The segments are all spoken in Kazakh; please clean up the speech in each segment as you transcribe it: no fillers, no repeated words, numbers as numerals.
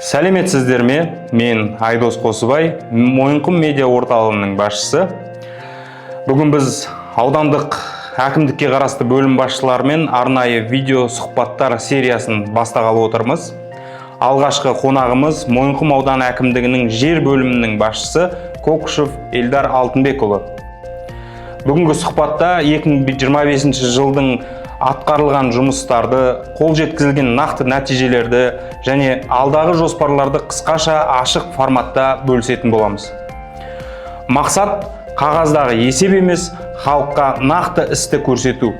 Сәлеметсіздер ме? Мен Айдос Қосыбай, Мойынқұм медиа орталығының басшысы. Бүгін біз аудандық әкімдікке қарасты бөлім басшыларымен арнайы видео сұхбаттар сериясын бастағалы отырмыз. Алғашқы қонағымыз Мойынқұм ауданы әкімдігінің жер бөлімінің басшысы Кокушев Эльдар Алтынбекұлы. Бүгінгі сұхбатта 2025 жылдың атқарылған жұмыстарды, қол жеткізілген нақты нәтижелерді және алдағы жоспарларды қысқаша ашық форматта бөлісетін боламыз. Мақсат қағаздағы есеп емес, халыққа нақты істі көрсету.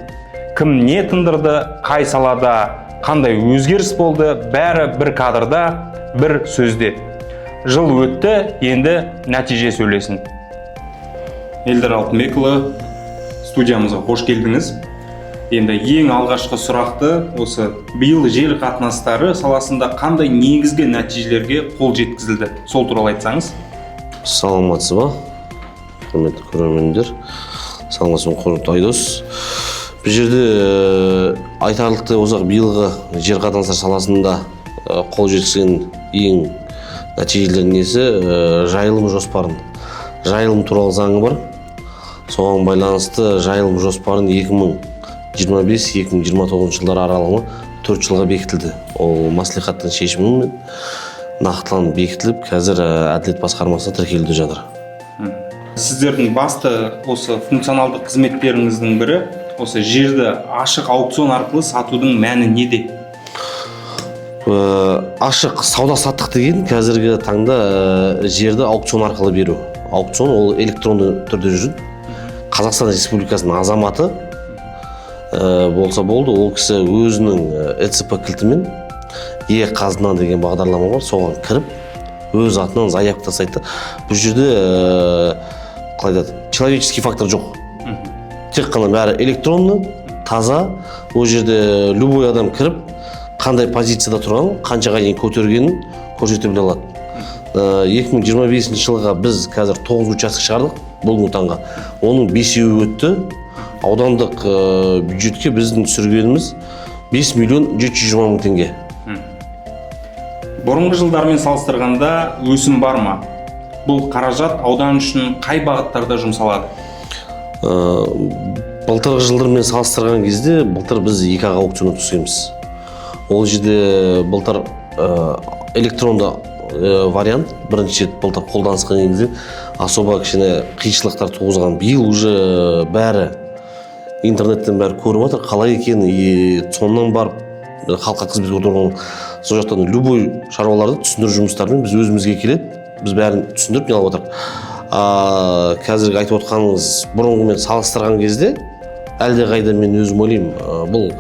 Кім не тындырды, қай салада, қандай өзгеріс болды, бәрі бір кадрда, бір сөзде. Жыл өтті, енді нәтиже сөйлесін. Эльдар Алтынбекұлы, студиямызға қош келдіңіз. Енді ең алғашқы сұрақты осы биыл жер қатынастары саласында қандай негізгі нәтижелерге қол жеткізілді? Сол туралы айтсаңыз. Саламатсыз ба? Құрметті көрермендер. Саламатсыз, құрметті Айдос. Бұл жерде айтарлықтай болсақ, биылғы жер қатынастары саласында қол жеткізген ең нәтижелердің несі жайылым жоспарын. Жайылым туралы заңы бар. Соған байланысты жайылым жоспарын 2025-2029 жылдар аралығында 4 жылға бекітілді. Ол маслихаттың шешімімен нақтыланып бекітіліп, қазір әділет басқармасына тіркелуде жатыр. Сіздердің басты осы функционалдық қызметтеріңіздің бірі осы жерді ашық аукцион арқылы сатудың мәні неде? Ашық сауда-саттық деген қазіргі таңда жерді аукцион арқылы беру. Аукцион ол электронды түрде жүреді. Қазақстан Республикасының азаматы болса болды, ол кісі өзінің ЭЦП кілтімен қазына деген бағдарлама бар, соған кіріп, өз атынан заявка тастайды. Бұл жерде человеческий фактор жоқ. Тек қана бәрі электронды, таза. Ол жерде любой адам кіріп, қандай позицияда тұрған, қаншаға дейін көтергенін көрсете біле алады. 2025 жылға біз қазір 9 участок шығардық бүгінгі таңға. Оның 5-еуі өтті. Аудандық бюджетке біздің түсіргеніміз 5 миллион 720 мың теңге. Бұрынғы жылдармен салыстырғанда өсім бар ма? Бұл қаражат аудан үшін қай бағыттарда жұмсалады? Былтырғы жылдармен салыстырған кезде былтыр біз 2 аукционға түскенбіз. Ол жерде былтыр электронды вариант бірінші рет былтыр қолданысқа енгізілді. Особо кішкене қиыншылықтар туғызған. Биыл уже бәрі интернеттен бәрі көріп отыр, қалай екенін, сонынан барып халыққа қызмет көрсетуге. Сол жақтан любой шаруаларды түсіндіру жұмыстарымен біз өзімізге келеді, біз бәрін түсіндіріп не алып отыр. Қазіргі айтып отқаныңыз бұрынғымен салыстырған кезде әлде қайда мен өзім ойлаймын, бұл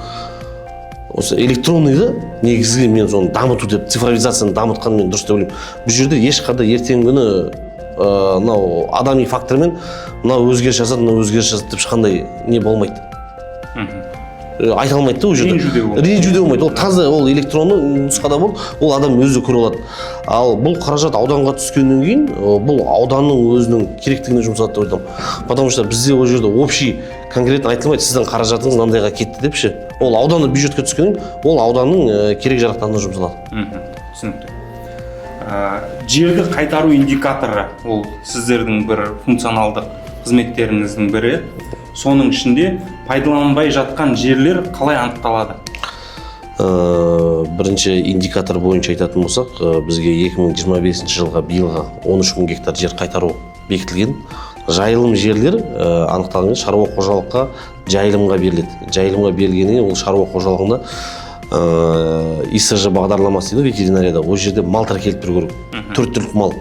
осы электронныйды негізгі мен соны дамыту деп, цифровизацияны дамытқан мен дұрыс деп ойлаймын. Бұл жерде ешқандай ертеңгі күні мынау адами фактормен мынау өзгеріс жасады, мынау өзгеріс жасады деп ешқандай не болмайды. Айта алмайды да, ол жерде. Ренжуде болмайды. Ол таза, ол электронды нұсқада болды, ол адам өзі көре алады. Ал бұл қаражат ауданға түскеннен кейін, бұл ауданның өзінің керектігіне жұмсалады деп айтамын. Потому что бізде ол жерде общий конкретно айтылмайды, сіздің қаражатыңыз мынандайға кетті депші. Ол ауданның бюджетке түскеннен, ол ауданның керек жарақтарына жұмсалады. Түсінікті. Жерді қайтару индикаторы ол сіздердің бір функционалдық қызметтеріңіздің бірі. Соның ішінде пайдаланбай жатқан жерлер қалай анықталады? Бірінші индикатор бойынша айтатын болсақ, бізге 2025 жылға биылға 13 мың гектар жер қайтару бекітілген. Жайылым жерлер анықталған шаруа қожалыққа жайылымға беріледі. Жайылымға берілгеннен ол шаруа қожалығында ИСЖ бағдарламасы дейді ветеринарияда. Ол жерде мал тіркеліп тұру керек. 4 түрлік мал.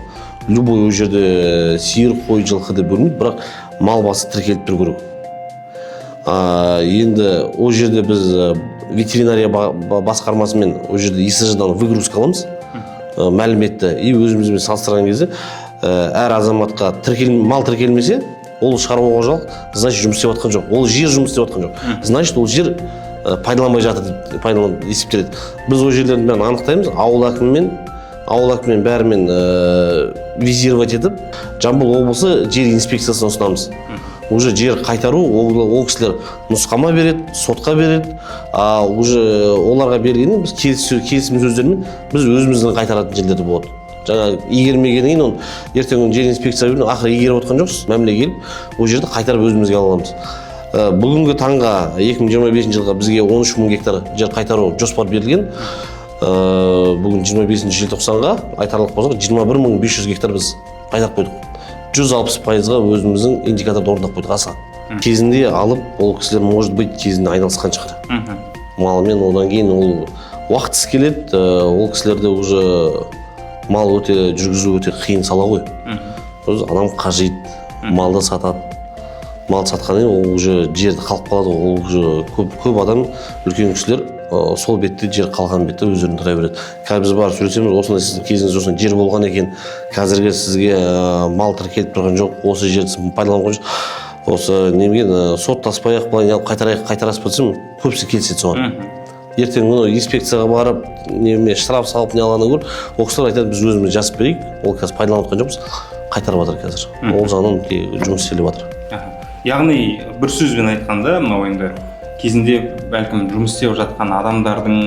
Любой ол жерде сиыр, қой, жылқы деп бөлмейді, бірақ мал басы тіркеліп тұру керек. Енді ол жерде біз ветеринария басқармасымен ол жерде ИСЖ-дан выгрузка аламыз, мәліметті, и өзімізбен салыстырған кезде әр азаматқа мал тіркелмесе, ол шаруа қожалық, значит, жұмыс істеп жатқан жоқ. Ол жер жұмыс істеп жатқан жоқ. Значит, ол жер пайдаланбай жатыр деп есептеледі. Біз ол жерлердің бәрін анықтаймыз, ауыл әкіммен бәрімен визировать етіп, Жамбыл облысы жер инспекциясына ұсынамыз. уже жер қайтару, ол кісілер нұсқама береді, сотқа береді, уже оларға бергеннен біз келісім сөздермен біз өзіміздің қайтаратын жерлерде болады. Жаңа игермегеннен кейін оны ертең күні жер инспекция беріп, ақыры игеріп отқан жоқсыз, мәміле келіп, ол жерді қайтарып өзімізге ала аламыз. Бүгінгі таңға 2025 жылға бізге 13 мың гектар жер қайтару жоспар берілген. Бүгін 25 желтоқсанға айтарлық болсақ 21 500 гектар біз қайтарып қойдық. 160%-ға өзіміздің индикаторды орындап қойдық аса. Кезінде алып, ол кісілер может быть кезінде айналысқан шығар. Малымен одан кейін ол уақытсыз келеді, ол кісілерде уже мал өте жүргізу өте қиын сала ғой. Адам қажет, малды сатады. Мал сатқаннан ол уже жерді қалып қалады, ол уже көп адам, үлкен кісілер сол бетте жер қалған бетте өздерін тұра береді. Қазір біз барып сөйлесеміз, осындай сіздің кезіңіз осындай жер болған екен, қазіргі сізге мал тіркеліп тұрған жоқ, осы жерді пайдаланып қойыңыз, осы немеген соттаспай-ақ былай алып қайтарасыз ба десем, көбісі келіседі соған. Ертең күні инспекцияға барып, неме штраф салып не алғаннан гөрі, ол кісілер айтады, біз өзіміз жазып берейік, ол қазір пайдаланып отқан жоқпыз, қайтарып жатыр қазір. Ол жағынан жұмыс істеліп жатыр. Яғни бір сөзбен айтқанда, мынау енді кезінде бәлкім жұмыс істеп жатқан адамдардың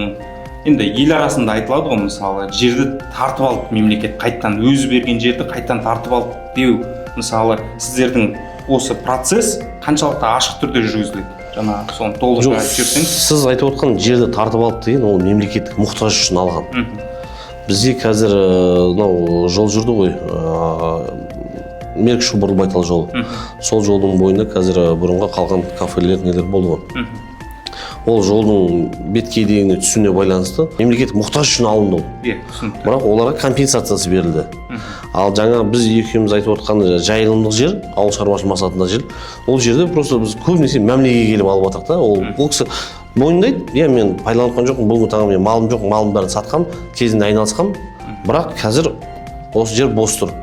енді ел арасында айтылады ғой, мысалы жерді тартып алып мемлекет қайттан өзі берген жерді қайттан тартып алып деу, мысалы сіздердің осы процесс қаншалықты ашық түрде жүргізіледі? Жаңа соны толық айтып өтсеңіз. Сіз айтып отқан жерді тартып алып деген ол мемлекеттік мұқтаж үшін алған. Бізде қазір мынау жол жүрді ғой, Мерк-Шу-Бұрылбайтал жолы. Сол жолдың бойында қазір бұрынға қалған кафелер нелер болды ғой. Ол жолдың беткейдегіне түсуіне байланысты мемлекет мұқтаж үшін алынды ол. Бірақ оларға компенсациясы берілді. Ал жаңа біз екеуміз айтып отқан жайылымдық жер, ауыл шаруашылығы мақсатында жер, ол жерде просто біз көбінесе мәмілеге келіп алып жатырмық та. Ол кісі мойындайды, мен пайдаланып жоқпын, бүгінгі таңда мен малым жоқ, малым бәрін сатқам, кезінде айналысқам, бірақ қазір осы жер бос тұр.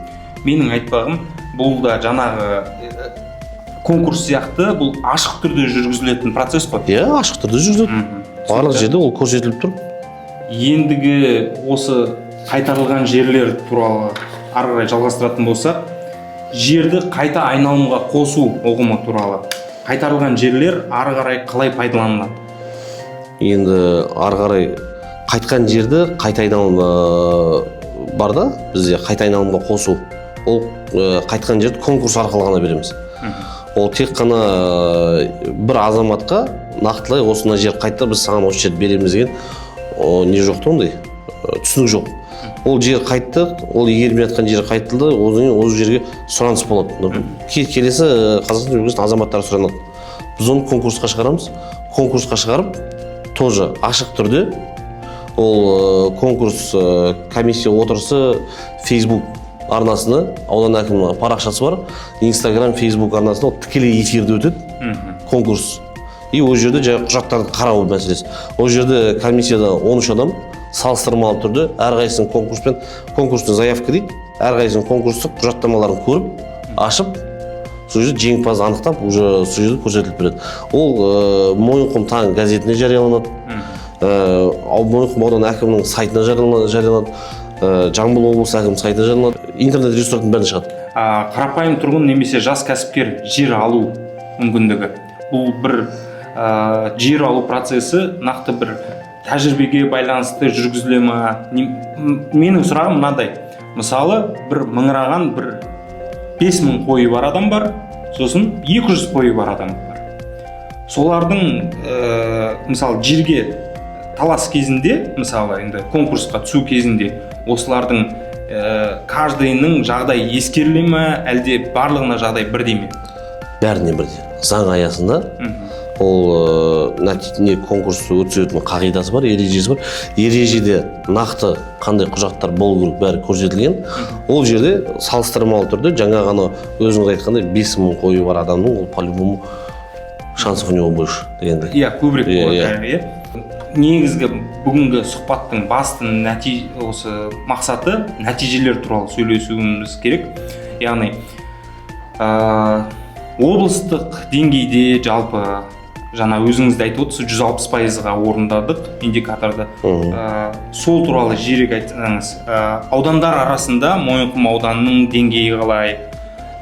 Менің айтпағым, бұл да жаңағы конкурс сияқты, бұл ашық түрде жүргізілетін процесс қой. Иә, ашық түрде жүргізіледі. Барлық жерде ол көрсетіліп тұр. Ендігі осы қайтарылған жерлер туралы ары қарай жалғастыратын болсақ, жерді қайта айналымға қосу ұғымы туралы. Қайтарылған жерлер ары қарай қалай пайдаланылады? Енді ары қарай қайтқан жерді қайта айналымға бар да, бізде қайта айналымға қосу. Ол қайтқан жерді конкурс арқылы ғана береміз. Ол тек қана бір азаматқа нақтылай осына жер қайтта біз саған осы жерді береміз деген не жоқты ондай, түсінік жоқ. Ол жер қайтты, ол игерілмей жатқан жер қайтылды, ол жерге сұраныс болады. Келесі Қазақстан Республикасының азаматтары сұранады. Біз оны конкурсқа шығарамыз. Конкурсқа шығарып, тоже ашық түрде ол конкурс комиссия отырысы Facebook арнасына, аудан әкімінің парақшасы бар, Instagram, Facebook арнасына тікелей эфирде өтеді конкурс. И ол жерде жаңа құжаттарды қарау мәселесі. Ол жерде комиссияда 13 адам салыстырмалы түрде әрқайсының конкурстың заявка дейді, әрқайсының конкурстық құжаттамаларын көріп, ашып, сол жерде жеңімпазды анықтап, уже сол жерде көрсетіліп береді. Ол Мойынқұм таң газетіне жарияланады, Мойынқұм аудан әкімінің сайтына жарияланады, Жамбыл облысы әкімінің сайтына жарияланады, интернет ресурстардың бәріне шығады. Қарапайым тұрғын немесе жас кәсіпкер жер алу мүмкіндігі. Бұл бір жер алу процесі нақты бір тәжірибеге байланысты жүргізіле ме? Менің сұрағым мынадай. Мысалы, бір мыңыраған бір 5000 қойы бар адам бар, сосын 200 қойы бар адам бар. Солардың мысалы жерге талас кезінде, мысалы енді конкурсқа түсу кезінде осылардың каждайының жағдай ескеріле ме, әлде барлығына жағдай бірдей ме? Бәріне бірдей. Заң аясында ол конкурсты өткізетін қағидасы бар, ережесі бар. Ережеде нақты қандай құжаттар болу керек бәрі көрсетілген. Ол жерде салыстырмалы түрде жаңа ғана өзіңіз айтқандай 5000 қойы бар адамның ол по-любому шансов у него больше дегенде. Иә, көбірек болады. Негізгі бүгінгі сұхбаттың басты осы мақсаты нәтижелер туралы сөйлесуіміз керек. Яғни облыстық деңгейде жалпы жаңа өзіңізді айтып отырсыз 160%-ға орындадық индикаторды. Сол туралы жирек айтсаңыз, аудандар арасында Мойынқұм ауданының деңгейі қалай?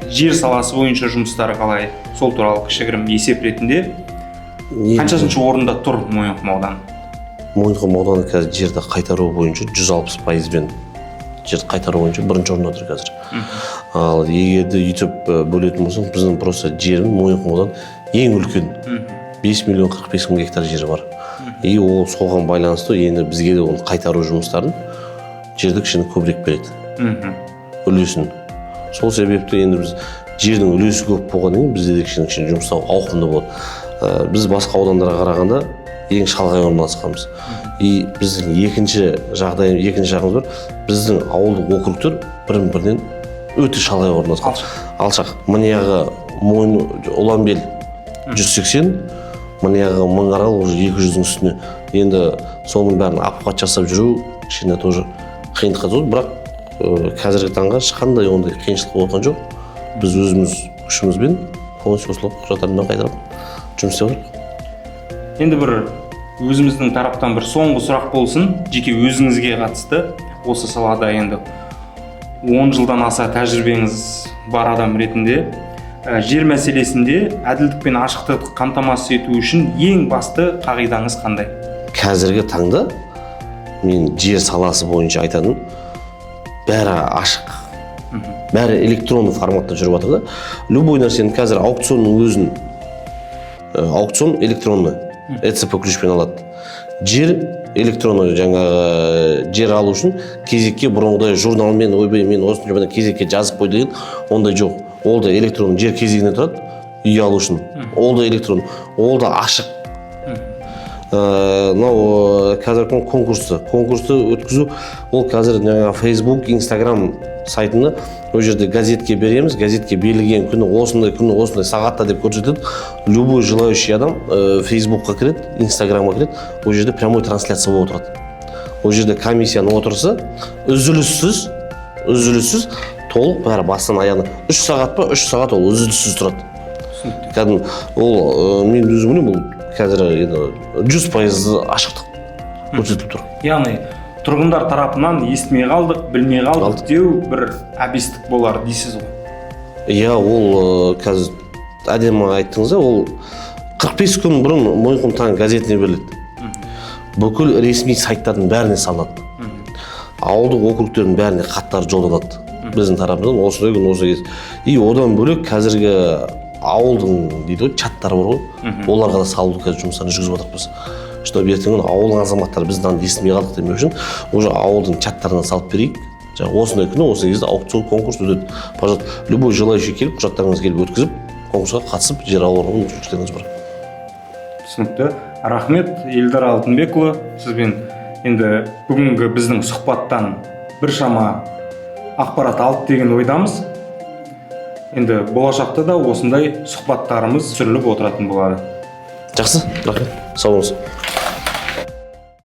жер саласы бойынша жұмыстары қалай? Сол туралы кішігірім есеп ретінде қаншасыншы орында тұр Мойынқұм ауданы? Мойынқұм ауданы қазір жерді қайтару бойынша 160%-бен жерді қайтару бойынша бірінші орында тұр қазір. Ал егерде үйтіп бөлетін болсаң, біздің просто жеріміз Мойынқұм ауданы ең үлкен 5 миллион 45 мың гектар жері бар. И ол соған байланысты енді бізге де оны қайтару жұмыстарын жерді кішкене көбірек береді. Үлесін. Сол себепті енді біз жердің үлесі көп болғаннан кейін бізде де кішкене жұмыстау ауқымды болады. Біз басқа аудандарға қарағанда ең шалғай орналасқанбыз. И біздің екінші жағымыз бар. Біздің ауылдық округтер бірін-бірінен өте шалғай орналасқан. Алшақ. Мынаяғы Ұланбел 180, мынаяғы Мыңарал уже 200-дің үстіне. Енді соның бәрін аппарат жасап жүру кішкене тоже қиындыққа туды, бірақ қазіргі таңға ешқандай ондай қиыншылық болған жоқ. Біз өзіміз күшімізбен полностью осылап құжаттармен қайтарып жұмыс істеп отырмыз. Енді бір өзіміздің тараптан бір соңғы сұрақ болсын, жеке өзіңізге қатысты. Осы салада енді 10 жылдан аса тәжірибеңіз бар адам ретінде жер мәселесінде әділдік пен ашықтықты қамтамасыз ету үшін ең басты қағидаңыз қандай? Қазіргі таңда мен жер саласы бойынша айтатыным, бәрі ашық, бәрі электронды форматта жүріп жатыр да. Любой нәрсені қазір аукционның өзін, аукцион электронды, ЭЦП ключпен алады. Жер электронды, жаңағы жер алу үшін кезекке бұрынғыдай журналмен, ойбай мен осындай кезекке жазып қой деген ондай жоқ. Ол да электронды, жер кезегіне тұрады, үй алу үшін. Ол да электронды, ол да ашық. Мынау қазіргі конкурсты өткізу, ол қазір Facebook, Instagram сайтында ол жерде газетке береміз, газетке берілген күні осындай сағатта деп көрсетеді. Любой желающий адам Facebookқа кіреді, Instagramға кіреді, ол жерде прямой трансляция болып отырады. Ол жерде комиссияның отырысы үзіліссіз толық бәрі бастан аяғына 3 сағат па 3 сағат ол үзіліссіз тұрады. Кәдімгі ол мен өзім ойлаймын, бұл қазір 100% ашықтық көрсетіліп тұр. Яғни тұрғындар тарапынан естімей қалдық, білмей қалдық деу бір әбестік болар дейсіз ғой? Иә, ол қазір әдемі айттыңыз, ол 45 күн бұрын Мойынқұм таң газетіне беріледі. Бүкіл ресми сайттардың бәріне салынады. Ауылдық округтердің бәріне хаттар жолданады. Біздің тарапымыздан осындай күн осы кез. И одан бөлек қазіргі ауылдың дейді ғой, чаттар бар ғой. Оларға да салуды қазір жұмыстарын жүргізіп жатырмыз. Чтобы ертең күні ауылдың азаматтары бізден естімей қалдық демеу үшін, уже ауылдың чаттарына салып берейік. Жаңағы осындай күні осы кезде аукцион конкурс өтеді. Пожалуйста, любой желающий келіп, құжаттарыңызды келіп өткізіп, конкурсқа қатысып, жер алуға мүмкіндіктеріңіз бар. Түсінікті. Рахмет, Елдар Алтынбекұлы. Сізбен енді бүгінгі біздің сұхбаттан біршама ақпарат алып деген ойдамыз. Енді болашақта да осындай сұхбаттарымыз түсіріліп отыратын болады. Жақсы, рахмет. Сау болыңыз.